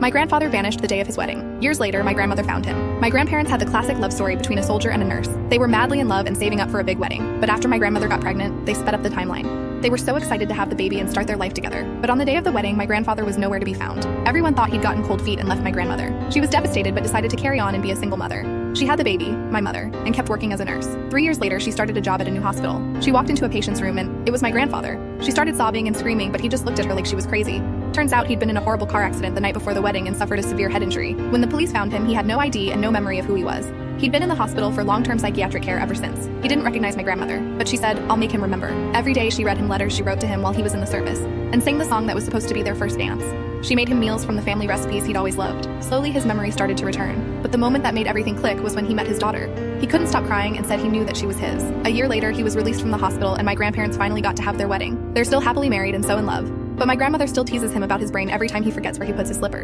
My grandfather vanished the day of his wedding. Years later, my grandmother found him. My grandparents had the classic love story between a soldier and a nurse. They were madly in love and saving up for a big wedding. But after my grandmother got pregnant, they sped up the timeline. They were so excited to have the baby and start their life together. But on the day of the wedding, my grandfather was nowhere to be found. Everyone thought he'd gotten cold feet and left my grandmother. She was devastated but decided to carry on and be a single mother. She had the baby, my mother, and kept working as a nurse. 3 years later, she started a job at a new hospital. She walked into a patient's room and it was my grandfather. She started sobbing and screaming, but he just looked at her like she was crazy. Turns out he'd been in a horrible car accident the night before the wedding and suffered a severe head injury. When the police found him, he had no ID and no memory of who he was. He'd been in the hospital for long-term psychiatric care ever since. He didn't recognize my grandmother, but she said, "I'll make him remember." Every day she read him letters she wrote to him while he was in the service, and sang the song that was supposed to be their first dance. She made him meals from the family recipes he'd always loved. Slowly his memory started to return, but the moment that made everything click was when he met his daughter. He couldn't stop crying and said he knew that she was his. A year later, he was released from the hospital and my grandparents finally got to have their wedding. They're still happily married and so in love. But my grandmother still teases him about his brain every time he forgets where he puts his slippers.